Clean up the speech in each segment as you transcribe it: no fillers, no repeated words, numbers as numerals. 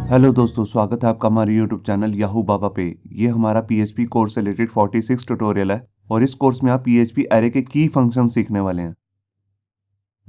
Hello दोस्तों, स्वागत है आपका हमारे यूट्यूब चैनल याहू बाबा पे। ये हमारा पीएचपी कोर्स से रिलेटेड 46 ट्यूटोरियल है और इस कोर्स में आप पीएचपी एरे के की फंक्शन सीखने वाले हैं।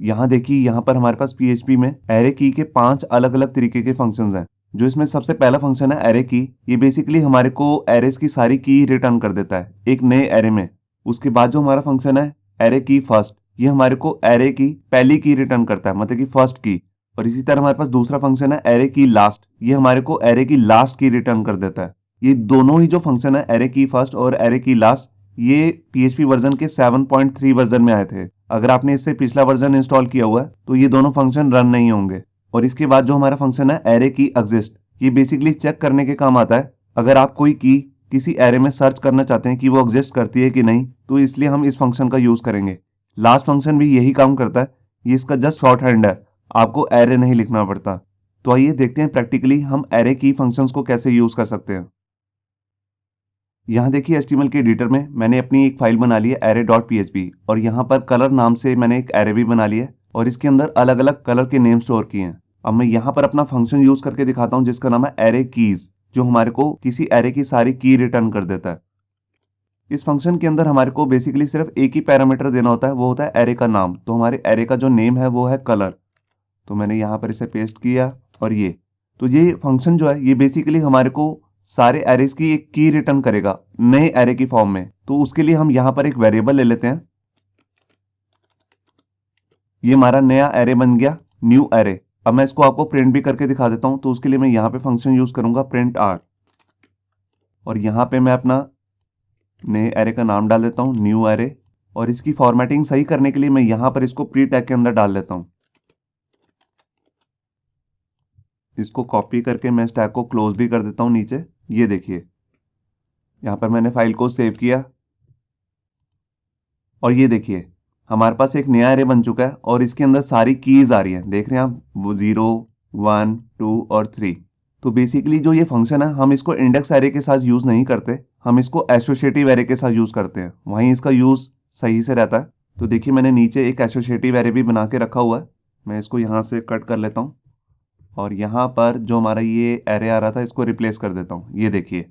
यहाँ देखिए, यहाँ पर हमारे पास पीएचपी में एरे की के 5 अलग अलग तरीके के फंक्शंस हैं। जो इसमें सबसे पहला फंक्शन है एरे की, ये बेसिकली हमारे को एरेस की सारी की रिटर्न कर देता है एक नए एरे में। उसके बाद जो हमारा फंक्शन है एरे की फर्स्ट, ये हमारे को एरे की पहली की रिटर्न करता है, मतलब कि फर्स्ट की। और इसी तरह हमारे पास दूसरा फंक्शन है एरे की लास्ट, ये हमारे को एरे की लास्ट की रिटर्न कर देता है। ये दोनों ही जो फंक्शन है एरे की फर्स्ट और एरे की लास्ट, ये पीएचपी वर्जन के 7.3 वर्जन में आए थे। अगर आपने इससे पिछला वर्जन इंस्टॉल किया हुआ है तो ये दोनों फंक्शन रन नहीं होंगे। और इसके बाद जो हमारा फंक्शन है एरे की एग्जिस्ट, ये बेसिकली चेक करने के काम आता है। अगर आप कोई की किसी एरे में सर्च करना चाहते हैं कि वो एग्जिस्ट करती है कि नहीं, तो इसलिए हम इस फंक्शन का यूज करेंगे। लास्ट फंक्शन भी यही काम करता है, ये इसका जस्ट शॉर्ट हैंड है, आपको एरे नहीं लिखना पड़ता। तो आइए देखते हैं प्रैक्टिकली हम एरे की फंक्शंस को कैसे यूज कर सकते हैं। यहाँ देखिए, HTML के एडिटर में मैंने अपनी एक फाइल बना ली है array.php, और यहाँ पर कलर नाम से मैंने एक एरे भी बना लिया है और इसके अंदर अलग अलग कलर के नेम स्टोर किए हैं। अब मैं यहाँ पर अपना फंक्शन यूज करके दिखाता हूँ जिसका नाम है एरे कीज, जो हमारे को किसी एरे की सारी की रिटर्न कर देता है। इस फंक्शन के अंदर हमारे को बेसिकली सिर्फ एक ही पैरामीटर देना होता है, वो होता है एरे का नाम। तो हमारे एरे का जो नेम है वो है कलर। तो मैंने यहाँ पर इसे पेस्ट किया और ये फंक्शन जो है ये बेसिकली हमारे को सारे एरेज की एक की रिटर्न करेगा नए एरे की फॉर्म में। तो उसके लिए हम यहाँ पर एक वेरिएबल ले लेते हैं। ये हमारा नया एरे बन गया, न्यू एरे। अब मैं इसको आपको प्रिंट भी करके दिखा देता हूँ। तो उसके लिए मैं यहाँ पे फंक्शन यूज करूंगा प्रिंट आर, और यहाँ पे मैं अपना नए एरे का नाम डाल देता हूँ न्यू एरे। और इसकी फॉर्मेटिंग सही करने के लिए मैं यहाँ पर इसको प्री टैग के अंदर डाल देता हूँ। इसको कॉपी करके मैं इस टैग को क्लोज भी कर देता हूँ नीचे। ये देखिए, यहाँ पर मैंने फाइल को सेव किया और ये देखिए हमारे पास एक नया एरे बन चुका है और इसके अंदर सारी कीज आ रही हैं। देख रहे हैं आप, वो 0, 1, 2 और 3। तो बेसिकली जो ये फंक्शन है हम इसको इंडेक्स एरे के साथ यूज नहीं करते, हम इसको एसोसिएटिव एरे के साथ यूज करते हैं, वहीं इसका यूज सही से रहता है। तो देखिए, मैंने नीचे एक एसोसिएटिव एरे भी बना के रखा हुआ है। मैं इसको यहाँ से कट कर लेता हूँ और यहाँ पर जो हमारा ये एरे आ रहा था इसको रिप्लेस कर देता हूँ। ये देखिए,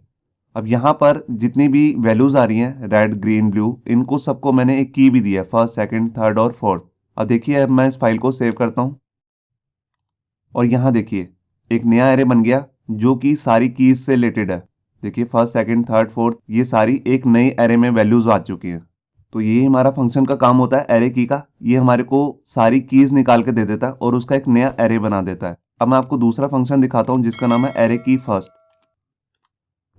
अब यहाँ पर जितनी भी वैल्यूज आ रही हैं रेड, ग्रीन, ब्लू, इनको सबको मैंने एक की भी दिया है, फर्स्ट, सेकंड, थर्ड और फोर्थ। अब देखिए, अब मैं इस फाइल को सेव करता हूँ और यहाँ देखिए एक नया एरे बन गया जो कि सारी कीज से रिलेटेड है। देखिए, फर्स्ट, सेकंड, थर्ड, फोर्थ, ये सारी एक नई एरे में वैल्यूज आ चुकी हैं। तो ये हमारा फंक्शन का काम होता है एरे की का। ये हमारे को सारी कीज निकाल के दे देता है और उसका एक नया एरे बना देता है। अब मैं आपको दूसरा फंक्शन दिखाता हूँ जिसका नाम है एरे की फर्स्ट।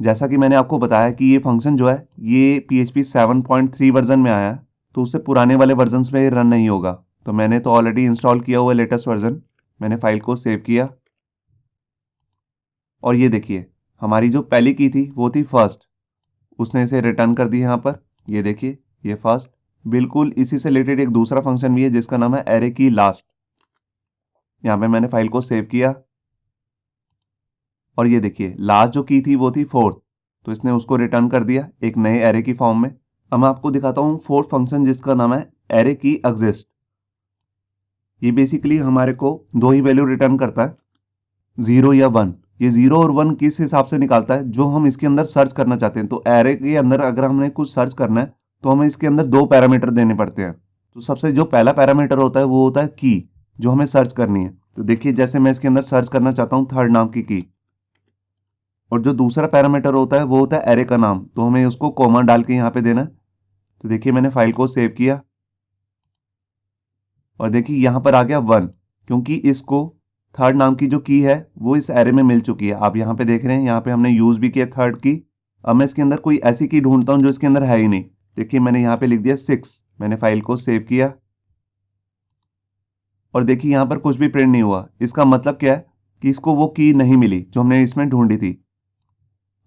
जैसा कि मैंने आपको बताया कि ये फंक्शन जो है ये PHP 7.3 वर्जन में आया है, तो उससे पुराने वाले वर्जन में रन नहीं होगा। तो मैंने तो ऑलरेडी इंस्टॉल किया हुआ है लेटेस्ट वर्जन। मैंने फाइल को सेव किया और ये देखिए हमारी जो पहली की थी वो थी फर्स्ट, उसने इसे रिटर्न कर दिया यहाँ पर। ये देखिए, ये फर्स्ट। बिल्कुल इसी से रिलेटेड एक दूसरा फंक्शन भी है जिसका नाम है एरे की लास्ट। यहाँ पे मैंने फाइल को सेव किया और ये देखिए लास्ट जो की थी वो थी फोर्थ, तो इसने उसको रिटर्न कर दिया एक नए एरे की फॉर्म में। अब मैं आपको दिखाता हूँ फोर्थ फंक्शन जिसका नाम है एरे की एग्जिस्ट। ये बेसिकली हमारे को दो ही वैल्यू रिटर्न करता है, 0 या 1। ये 0 और 1 किस हिसाब से निकालता है, जो हम इसके अंदर सर्च करना चाहते हैं। तो एरे के अंदर अगर हमने कुछ सर्च करना है तो हमें इसके अंदर दो पैरामीटर देने पड़ते हैं। तो सबसे जो पहला पैरामीटर होता है वो होता है की, जो हमें सर्च करनी है। तो देखिए, जैसे मैं इसके अंदर सर्च करना चाहता हूँ थर्ड नाम की। और जो दूसरा पैरामीटर होता है वो होता है एरे का नाम, तो हमें उसको कॉमा डाल के यहाँ पे देना है। तो देखिए, मैंने फाइल को सेव किया और देखिए यहाँ पर आ गया 1, क्योंकि इसको थर्ड नाम की जो की है वो इस एरे में मिल चुकी है। आप यहाँ पे देख रहे हैं, यहाँ पे हमने यूज भी किया थर्ड की। अब मैं इसके अंदर कोई ऐसी की ढूंढता हूँ जो इसके अंदर है ही नहीं। देखिए, मैंने यहाँ पे लिख दिया 6। मैंने फाइल को सेव किया और देखिए यहाँ पर कुछ भी प्रिंट नहीं हुआ। इसका मतलब क्या है कि इसको वो की नहीं मिली जो हमने इसमें ढूंढी थी।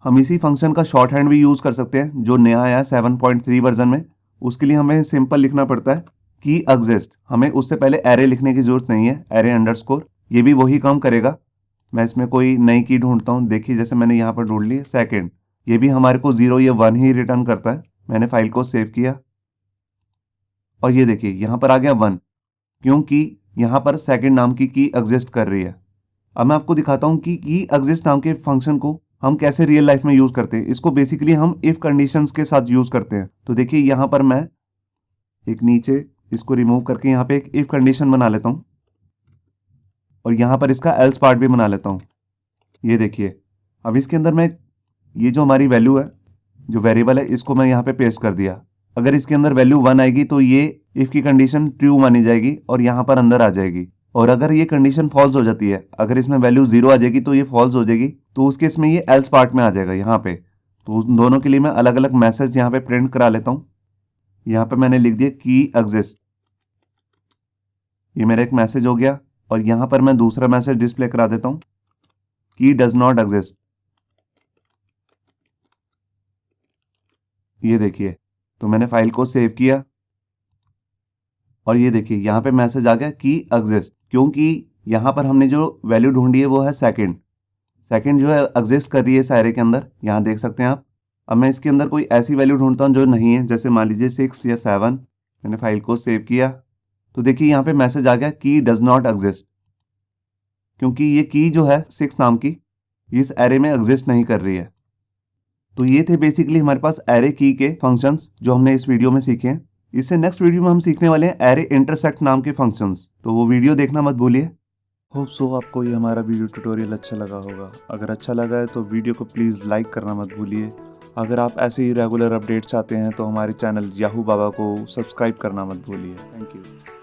हम इसी फंक्शन का शॉर्ट हैंड भी यूज कर सकते हैं जो नया आया 7.3 वर्जन में। उसके लिए हमें सिंपल लिखना पड़ता है की एग्जिस्ट। हमें उससे पहले एरे लिखने की जरूरत नहीं है, एरे अंडरस्कोर, ये भी वही काम करेगा। मैं इसमें कोई नई की ढूंढता हूँ। देखिए, जैसे मैंने यहाँ पर ढूंढ ली सेकेंड, ये भी हमारे को 0 या 1 ही रिटर्न करता है। मैंने फाइल को सेव किया और ये देखिए यहाँ पर आ गया 1, क्योंकि यहाँ पर सेकेंड नाम की एग्जिस्ट कर रही है। अब मैं आपको दिखाता हूँ कि की एग्जिस्ट नाम के फंक्शन को हम कैसे रियल लाइफ में यूज करते हैं। इसको बेसिकली हम इफ कंडीशंस के साथ यूज करते हैं। तो देखिए यहाँ पर मैं एक नीचे इसको रिमूव करके यहाँ पे एक इफ कंडीशन बना लेता हूँ और यहाँ पर इसका एल्स पार्ट भी बना लेता हूँ। ये देखिए, अब इसके अंदर मैं ये जो हमारी वैल्यू है, जो वेरिएबल है, इसको मैं यहाँ पे पेस्ट कर दिया। अगर इसके अंदर वैल्यू 1 आएगी तो ये इफ की कंडीशन ट्रू मानी जाएगी और यहाँ पर अंदर आ जाएगी। और अगर ये कंडीशन फॉल्स हो जाती है, अगर इसमें वैल्यू 0 आ जाएगी तो ये फॉल्स हो जाएगी, तो उस केस में ये एल्स पार्ट में आ जाएगा यहाँ पे। तो उन दोनों के लिए मैं अलग अलग मैसेज यहाँ पे प्रिंट करा लेता हूँ। यहाँ पे मैंने लिख दिया की एग्जिस्ट, ये मेरा एक मैसेज हो गया। और यहाँ पर मैं दूसरा मैसेज डिस्प्ले करा देता हूँ, की डज नॉट एग्जिस्ट। ये देखिए, तो मैंने फाइल को सेव किया और ये देखिए यहाँ पे मैसेज आ गया की एग्जिस्ट, क्योंकि यहाँ पर हमने जो वैल्यू ढूंढी है वो है सेकंड जो है एग्जिस्ट कर रही है इस एरे के अंदर, यहाँ देख सकते हैं आप। अब मैं इसके अंदर कोई ऐसी वैल्यू ढूंढता हूँ जो नहीं है, जैसे मान लीजिए 6 या 7। मैंने फाइल को सेव किया तो देखिए यहाँ पे मैसेज आ गया की डज नॉट एग्जिस्ट, क्योंकि ये की जो है 6 नाम की इस एरे में एग्जिस्ट नहीं कर रही है। तो ये थे बेसिकली हमारे पास एरे की के फंक्शंस जो हमने इस वीडियो में सीखे हैं। इससे नेक्स्ट वीडियो में हम सीखने वाले हैं एरे इंटरसेक्ट नाम के फंक्शंस, तो वो वीडियो देखना मत भूलिए। होप सो आपको ये हमारा वीडियो ट्यूटोरियल अच्छा लगा होगा। अगर अच्छा लगा है तो वीडियो को प्लीज़ लाइक करना मत भूलिए। अगर आप ऐसे ही रेगुलर अपडेट चाहते हैं तो हमारे चैनल याहू बाबा को सब्सक्राइब करना मत भूलिए। Thank you.